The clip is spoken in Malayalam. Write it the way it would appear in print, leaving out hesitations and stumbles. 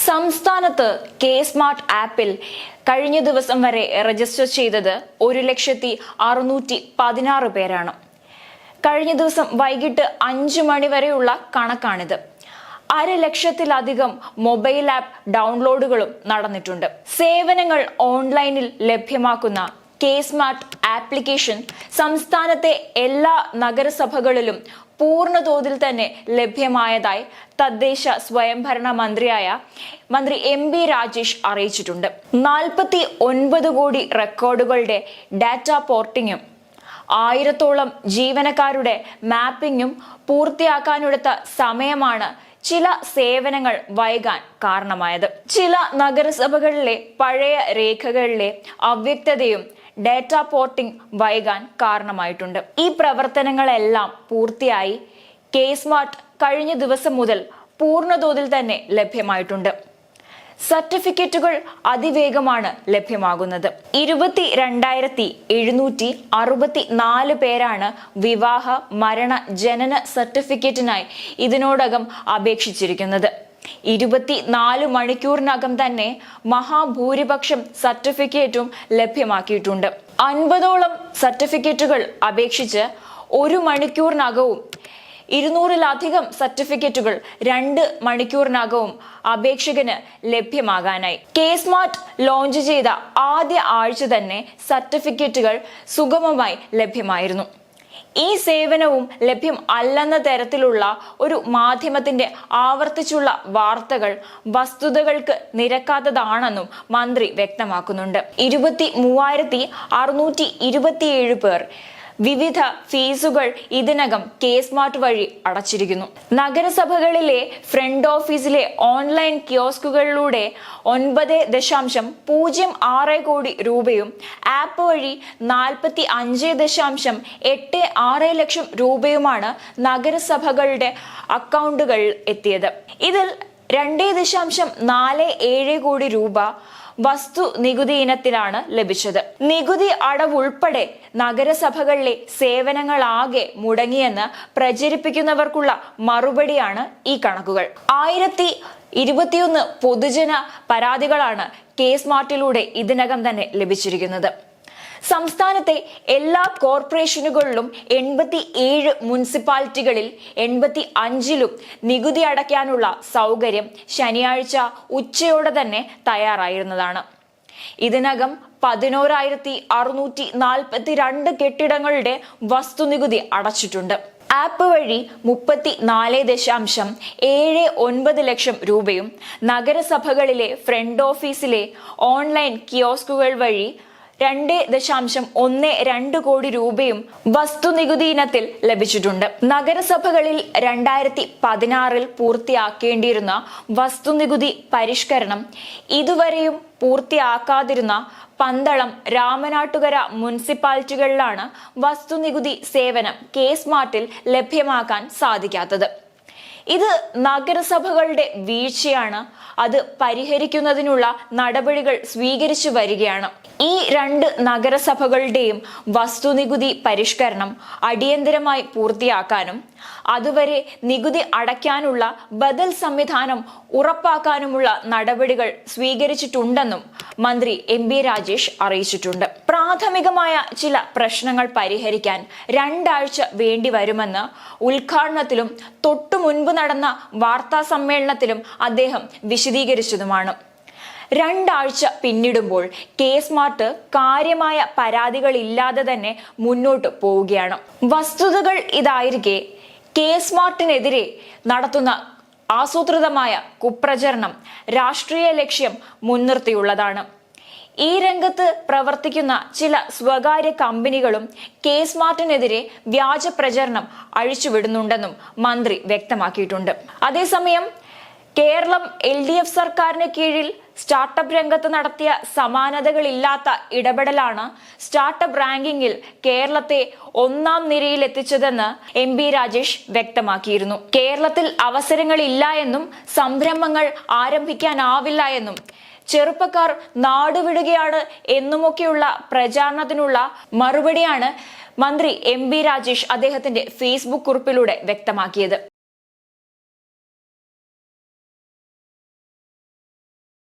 സംസ്ഥാനത്ത് കെ സ്മാർട്ട് ആപ്പിൽ കഴിഞ്ഞ ദിവസം വരെ രജിസ്റ്റർ ചെയ്തത് 1,616,000 പേരാണ്. കഴിഞ്ഞ ദിവസം വൈകിട്ട് 5 മണി വരെയുള്ള കണക്കാണിത്. 1,00,000-ലധികം മൊബൈൽ ആപ്പ് ഡൗൺലോഡുകളും നടന്നിട്ടുണ്ട്. സേവനങ്ങൾ ഓൺലൈനിൽ ലഭ്യമാക്കുന്ന കെ സ്മാർട്ട് ആപ്ലിക്കേഷൻ സംസ്ഥാനത്തെ എല്ലാ നഗരസഭകളിലും പൂർണ്ണതോതിൽ തന്നെ ലഭ്യമായതായി തദ്ദേശ സ്വയംഭരണ മന്ത്രി MP രാജേഷ് അറിയിച്ചിട്ടുണ്ട്. 49 കോടി റെക്കോർഡുകളുടെ ഡാറ്റ പോർട്ടിങ്ങും 1000-ഓളം ജീവനക്കാരുടെ മാപ്പിംഗും പൂർത്തിയാക്കാനെടുത്ത സമയമാണ് ചില സേവനങ്ങൾ വൈകാൻ കാരണമായത്. ചില നഗരസഭകളിലെ പഴയ രേഖകളിലെ അവ്യക്തതയും ഡാറ്റ പോർട്ടിംഗ് വൈകാൻ കാരണമായിട്ടുണ്ട്. ഈ പ്രവർത്തനങ്ങളെല്ലാം പൂർത്തിയായി കെ സ്മാർട്ട് കഴിഞ്ഞ ദിവസം മുതൽ പൂർണ്ണതോതിൽ തന്നെ ലഭ്യമായിട്ടുണ്ട്. സർട്ടിഫിക്കറ്റുകൾ അതിവേഗമാണ് ലഭ്യമാകുന്നത്. 22,764 പേരാണ് വിവാഹ, മരണ, ജനന സർട്ടിഫിക്കറ്റിനായി ഇതിനോടകം അപേക്ഷിച്ചിരിക്കുന്നത്. 24 മണിക്കൂറിനകം തന്നെ മഹാഭൂരിപക്ഷം സർട്ടിഫിക്കറ്റും ലഭ്യമാക്കിയിട്ടുണ്ട്. 50ഓളം സർട്ടിഫിക്കറ്റുകൾ അപേക്ഷിച്ച് 1 മണിക്കൂറിനകവും 200-ലധികം സർട്ടിഫിക്കറ്റുകൾ 2 മണിക്കൂറിനകവും അപേക്ഷകന് ലഭ്യമാകാനായി. കെ സ്മാർട്ട് ലോഞ്ച് ചെയ്ത ആദ്യ ആഴ്ച തന്നെ സർട്ടിഫിക്കറ്റുകൾ സുഗമമായി ലഭ്യമായിരുന്നു. ഈ സേവനവും ലഭ്യം അല്ലെന്ന തരത്തിലുള്ള ഒരു മാധ്യമത്തിന്റെ ആവർത്തിച്ചുള്ള വാർത്തകൾ വസ്തുതകൾക്ക് നിരക്കാത്തതാണെന്നും മന്ത്രി വ്യക്തമാക്കുന്നുണ്ട്. 23,627 പേർ വിവിധ ഫീസുകൾ ഇതിനകം കെ സ്മാർട്ട് വഴി അടച്ചിരിക്കുന്നു. നഗരസഭകളിലെ ഫ്രണ്ട് ഓഫീസിലെ ഓൺലൈൻ കിയോസ്കുകളിലൂടെ 9.06 കോടി രൂപയും ആപ്പ് വഴി 45.86 ലക്ഷം രൂപയുമാണ് നഗരസഭകളുടെ അക്കൗണ്ടുകളിൽ എത്തിയത്. ഇതിൽ 2.47 കോടി രൂപ വസ്തു നികുതി ഇനത്തിലാണ് ലഭിച്ചത്. നികുതി അടവുൾപ്പെടെ നഗരസഭകളിലെ സേവനങ്ങളാകെ മുടങ്ങിയെന്ന് പ്രചരിപ്പിക്കുന്നവർക്കുള്ള മറുപടിയാണ് ഈ കണക്കുകൾ. 1021 പൊതുജന പരാതികളാണ് കെ സ്മാർട്ടിലൂടെ ഇതിനകം തന്നെ ലഭിച്ചിരിക്കുന്നത്. സംസ്ഥാനത്തെ എല്ലാ കോർപ്പറേഷനുകളിലും 87 മുനിസിപ്പാലിറ്റികളിൽ 85-ലും നികുതി അടയ്ക്കാനുള്ള സൗകര്യം ശനിയാഴ്ച ഉച്ചയോടെ തന്നെ തയ്യാറായിരുന്നതാണ്. ഇതിനകം 11,642 കെട്ടിടങ്ങളുടെ വസ്തുനികുതി അടച്ചിട്ടുണ്ട്. ആപ്പ് വഴി 34.79 ലക്ഷം രൂപയും നഗരസഭകളിലെ ഫ്രണ്ട് ഓഫീസിലെ ഓൺലൈൻ കിയോസ്കുകൾ വഴി 2.12 കോടി രൂപയും വസ്തുനികുതി ഇനത്തിൽ ലഭിച്ചിട്ടുണ്ട്. നഗരസഭകളിൽ 2016-ൽ പൂർത്തിയാക്കേണ്ടിയിരുന്ന വസ്തുനികുതി പരിഷ്കരണം ഇതുവരെയും പൂർത്തിയാക്കാതിരുന്ന പന്തളം, രാമനാട്ടുകര മുനിസിപ്പാലിറ്റികളിലാണ് വസ്തുനികുതി സേവനം കെ സ്മാർട്ടിൽ ലഭ്യമാക്കാൻ സാധിക്കാത്തത്. ഇത് നഗരസഭകളുടെ വീഴ്ചയാണ്. അത് പരിഹരിക്കുന്നതിനുള്ള നടപടികൾ സ്വീകരിച്ചു വരികയാണ്. ഈ 2 നഗരസഭകളുടെയും വസ്തുനികുതി പരിഷ്കരണം അടിയന്തരമായി പൂർത്തിയാക്കാനും അതുവരെ നികുതി അടയ്ക്കാനുള്ള ബദൽ സംവിധാനം ഉറപ്പാക്കാനുമുള്ള നടപടികൾ സ്വീകരിച്ചിട്ടുണ്ടെന്നും മന്ത്രി MP രാജേഷ് അറിയിച്ചിട്ടുണ്ട്. പ്രാഥമികമായ ചില പ്രശ്നങ്ങൾ പരിഹരിക്കാൻ 2 ആഴ്ച വേണ്ടിവരുമെന്ന് ഉദ്ഘാടനത്തിലും തൊട്ടു മുൻപ് നടന്ന വാർത്താ സമ്മേളനത്തിലും അദ്ദേഹം വിശദീകരിച്ചതുമാണ്. 2 ആഴ്ച പിന്നിടുമ്പോൾ കെ സ്മാർട്ട് കാര്യമായ പരാതികളില്ലാതെ തന്നെ മുന്നോട്ട് പോവുകയാണ്. വസ്തുതകൾ ഇതായിരിക്കെ കെ സ്മാർട്ടിനെതിരെ നടത്തുന്ന ആസൂത്രിതമായ കുപ്രചരണം രാഷ്ട്രീയ ലക്ഷ്യം മുൻനിർത്തിയുള്ളതാണ്. ഈ രംഗത്ത് പ്രവർത്തിക്കുന്ന ചില സ്വകാര്യ കമ്പനികളും കെ സ്മാർട്ടിനെതിരെ വ്യാജ പ്രചരണം അഴിച്ചുവിടുന്നുണ്ടെന്നും മന്ത്രി വ്യക്തമാക്കിയിട്ടുണ്ട്. അതേസമയം കേരളം LDF സർക്കാരിന് കീഴിൽ സ്റ്റാർട്ടപ്പ് രംഗത്ത് നടത്തിയ സമാനതകളില്ലാത്ത ഇടപെടലാണ് സ്റ്റാർട്ടപ്പ് റാങ്കിങ്ങിൽ കേരളത്തെ 1ാം നിരയിൽ എത്തിച്ചതെന്ന് MP രാജേഷ് വ്യക്തമാക്കിയിരുന്നു. കേരളത്തിൽ അവസരങ്ങളില്ല എന്നും സംരംഭങ്ങൾ ആരംഭിക്കാനാവില്ല എന്നും ചെറുപ്പക്കാർ നാടുവിടുകയാണ് എന്നുമൊക്കെയുള്ള പ്രചാരണത്തിനുള്ള മറുപടിയാണ് മന്ത്രി MP രാജേഷ് അദ്ദേഹത്തിന്റെ ഫേസ്ബുക്ക് കുറിപ്പിലൂടെ വ്യക്തമാക്കിയത്.